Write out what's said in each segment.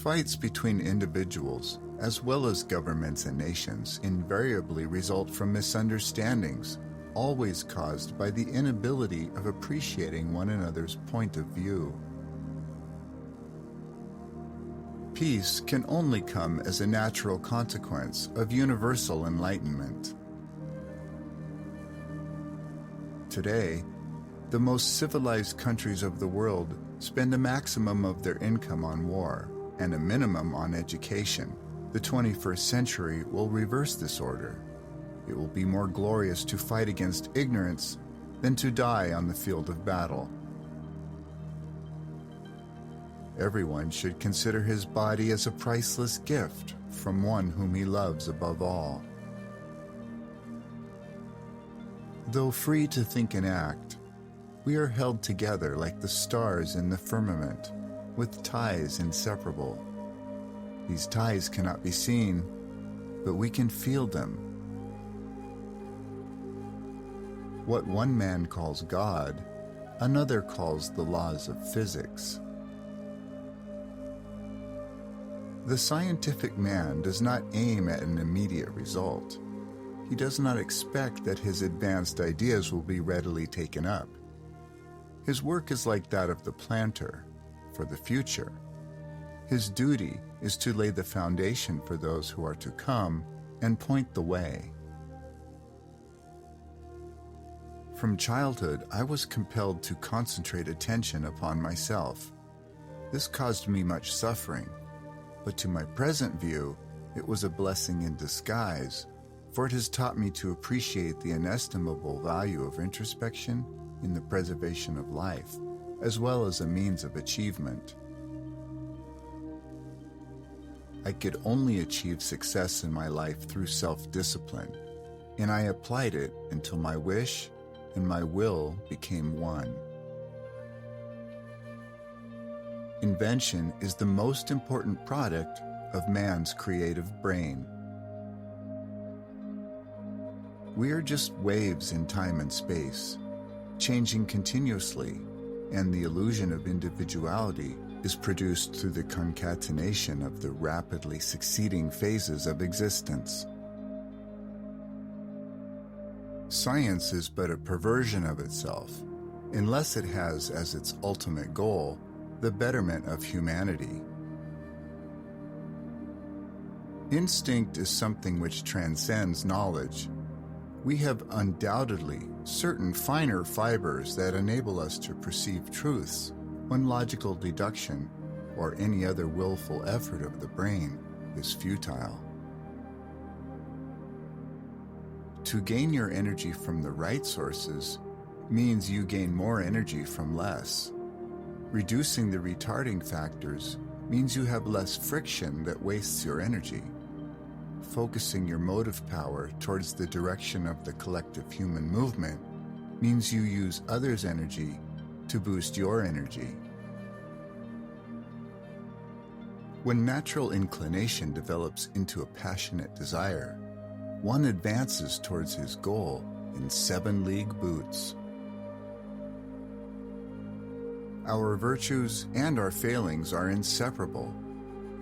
Fights between individuals, as well as governments and nations, invariably result from misunderstandings, always caused by the inability of appreciating one another's point of view. Peace can only come as a natural consequence of universal enlightenment. Today, the most civilized countries of the world spend a maximum of their income on war and a minimum on education. The 21st century will reverse this order. It will be more glorious to fight against ignorance than to die on the field of battle. Everyone should consider his body as a priceless gift from one whom he loves above all. Though free to think and act, we are held together like the stars in the firmament, with ties inseparable. These ties cannot be seen, but we can feel them. What one man calls God, another calls the laws of physics. The scientific man does not aim at an immediate result. He does not expect that his advanced ideas will be readily taken up. His work is like that of the planter, for the future. His duty is to lay the foundation for those who are to come and point the way. From childhood, I was compelled to concentrate attention upon myself. This caused me much suffering, but to my present view, it was a blessing in disguise, for it has taught me to appreciate the inestimable value of introspection in the preservation of life, as well as a means of achievement. I could only achieve success in my life through self-discipline, and I applied it until my wish and my will became one. Invention is the most important product of man's creative brain. We are just waves in time and space, changing continuously, and the illusion of individuality is produced through the concatenation of the rapidly succeeding phases of existence. Science is but a perversion of itself, unless it has as its ultimate goal the betterment of humanity. Instinct is something which transcends knowledge. We have undoubtedly certain finer fibers that enable us to perceive truths when logical deduction or any other willful effort of the brain is futile. To gain your energy from the right sources means you gain more energy from less. Reducing the retarding factors means you have less friction that wastes your energy. Focusing your motive power towards the direction of the collective human movement means you use others' energy to boost your energy. When natural inclination develops into a passionate desire, one advances towards his goal in 7-league boots. Our virtues and our failings are inseparable,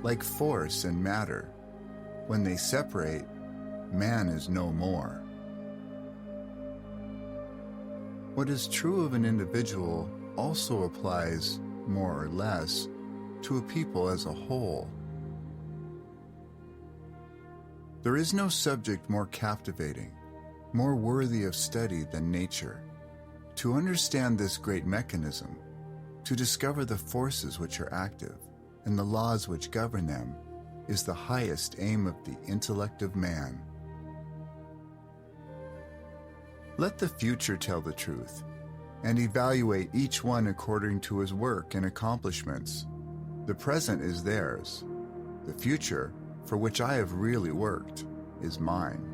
like force and matter. When they separate, man is no more. What is true of an individual also applies, more or less, to a people as a whole. There is no subject more captivating, more worthy of study than nature. To understand this great mechanism, to discover the forces which are active and the laws which govern them, is the highest aim of the intellect of man. Let the future tell the truth, and evaluate each one according to his work and accomplishments. The present is theirs. The future, for which I have really worked, is mine.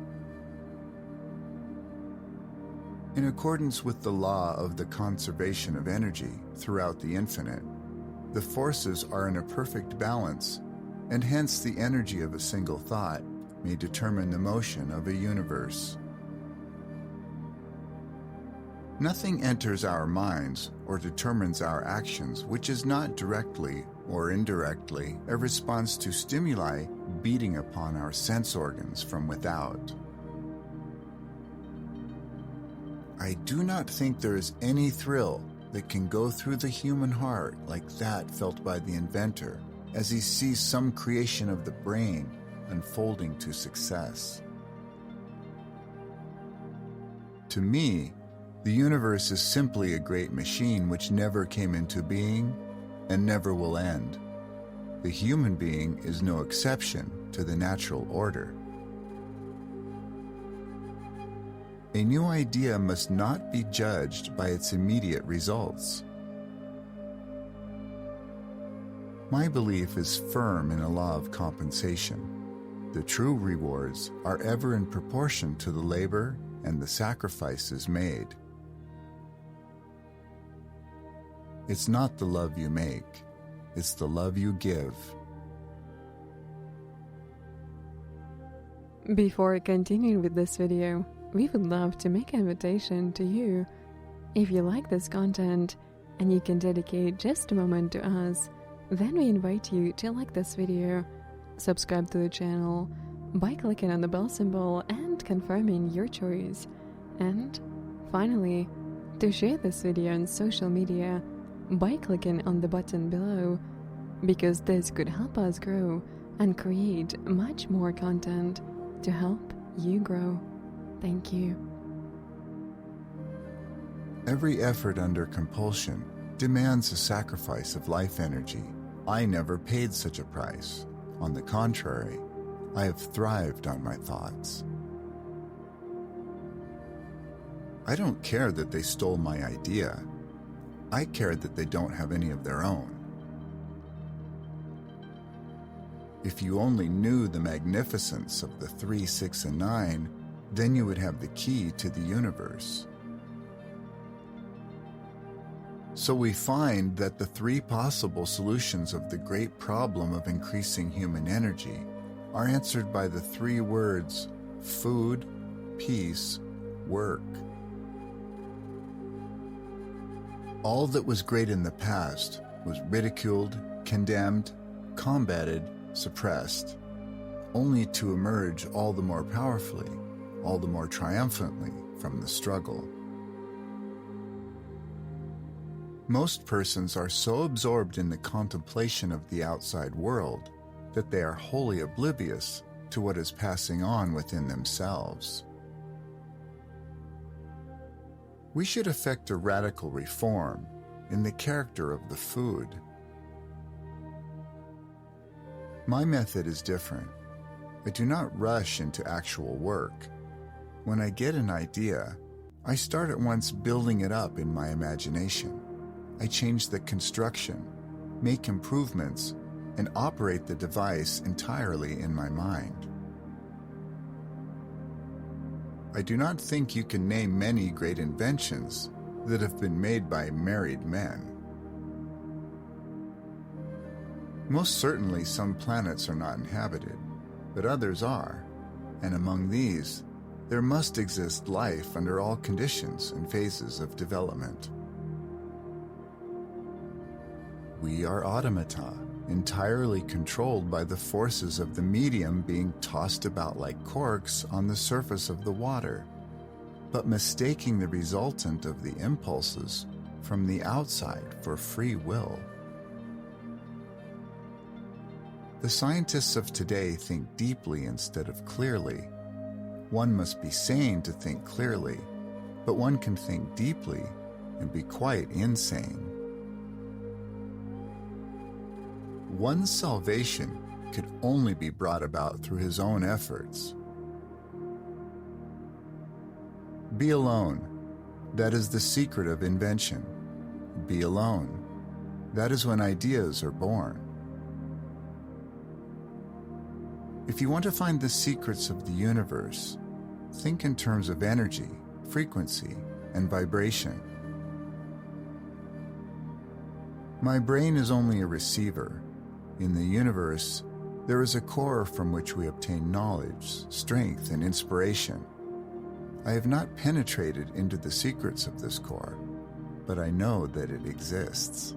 In accordance with the law of the conservation of energy throughout the infinite, the forces are in a perfect balance, and hence the energy of a single thought may determine the motion of a universe. Nothing enters our minds or determines our actions which is not directly or indirectly, a response to stimuli beating upon our sense organs from without. I do not think there is any thrill that can go through the human heart like that felt by the inventor as he sees some creation of the brain unfolding to success. To me, the universe is simply a great machine which never came into being and never will end. The human being is no exception to the natural order. A new idea must not be judged by its immediate results. My belief is firm in a law of compensation. The true rewards are ever in proportion to the labor and the sacrifices made. It's not the love you make, it's the love you give. Before continuing with this video, we would love to make an invitation to you. If you like this content and you can dedicate just a moment to us, then we invite you to like this video, subscribe to the channel by clicking on the bell symbol and confirming your choice, and finally, to share this video on social media by clicking on the button below, because this could help us grow and create much more content to help you grow. Thank you. Every effort under compulsion demands a sacrifice of life energy. I never paid such a price. On the contrary, I have thrived on my thoughts. I don't care that they stole my idea. I care that they don't have any of their own. If you only knew the magnificence of the 3, 6, and 9, then you would have the key to the universe. So we find that the 3 possible solutions of the great problem of increasing human energy are answered by the 3 words: food, peace, work. All that was great in the past was ridiculed, condemned, combated, suppressed, only to emerge all the more powerfully, all the more triumphantly from the struggle. Most persons are so absorbed in the contemplation of the outside world that they are wholly oblivious to what is passing on within themselves. We should effect a radical reform in the character of the food. My method is different. I do not rush into actual work. When I get an idea, I start at once building it up in my imagination. I change the construction, make improvements, and operate the device entirely in my mind. I do not think you can name many great inventions that have been made by married men. Most certainly some planets are not inhabited, but others are, and among these, there must exist life under all conditions and phases of development. We are automata, entirely controlled by the forces of the medium being tossed about like corks on the surface of the water, but mistaking the resultant of the impulses from the outside for free will. The scientists of today think deeply instead of clearly. One must be sane to think clearly, but one can think deeply and be quite insane. One's salvation could only be brought about through his own efforts. Be alone. That is the secret of invention. Be alone. That is when ideas are born. If you want to find the secrets of the universe, think in terms of energy, frequency, and vibration. My brain is only a receiver. In the universe, there is a core from which we obtain knowledge, strength, and inspiration. I have not penetrated into the secrets of this core, but I know that it exists.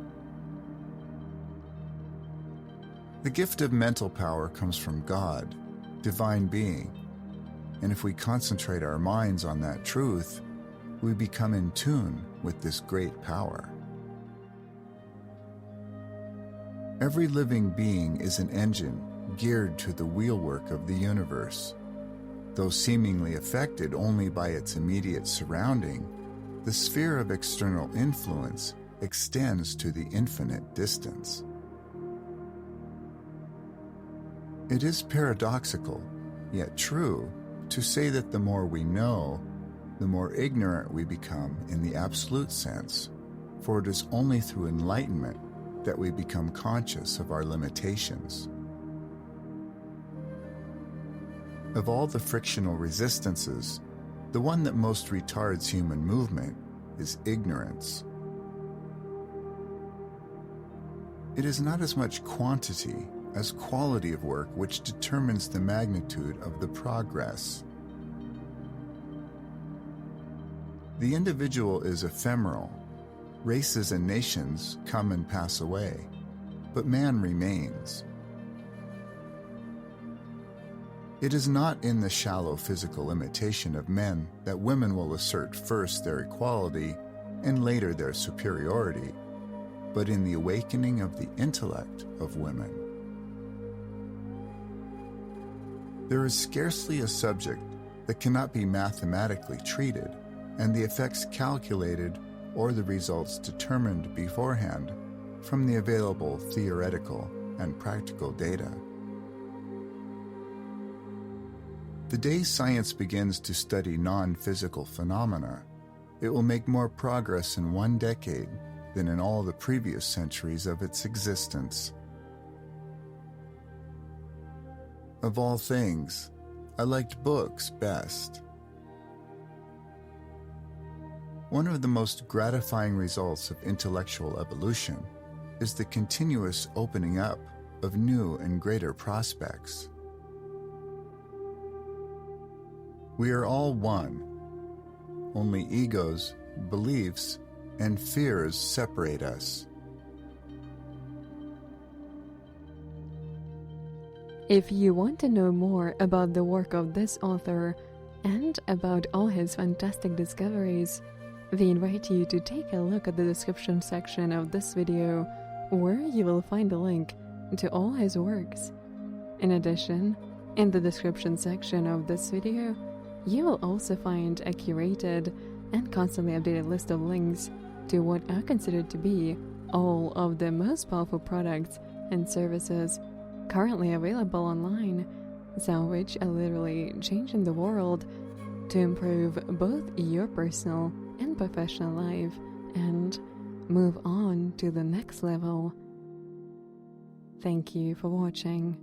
The gift of mental power comes from God, divine being, and if we concentrate our minds on that truth, we become in tune with this great power. Every living being is an engine geared to the wheelwork of the universe. Though seemingly affected only by its immediate surrounding, the sphere of external influence extends to the infinite distance. It is paradoxical, yet true, to say that the more we know, the more ignorant we become in the absolute sense, for it is only through enlightenment that we become conscious of our limitations. Of all the frictional resistances, the one that most retards human movement is ignorance. It is not as much quantity as quality of work which determines the magnitude of the progress. The individual is ephemeral. Races and nations come and pass away, but man remains. It is not in the shallow physical imitation of men that women will assert first their equality and later their superiority, but in the awakening of the intellect of women. There is scarcely a subject that cannot be mathematically treated, and the effects calculated or the results determined beforehand from the available theoretical and practical data. The day science begins to study non-physical phenomena, it will make more progress in one decade than in all the previous centuries of its existence. Of all things, I liked books best. One of the most gratifying results of intellectual evolution is the continuous opening up of new and greater prospects. We are all one. Only egos, beliefs, and fears separate us. If you want to know more about the work of this author and about all his fantastic discoveries, we invite you to take a look at the description section of this video, where you will find a link to all his works. In addition, in the description section of this video, you will also find a curated and constantly updated list of links to what are considered to be all of the most powerful products and services currently available online, some of which are literally changing the world to improve both your personal and professional life and move on to the next level. Thank you for watching.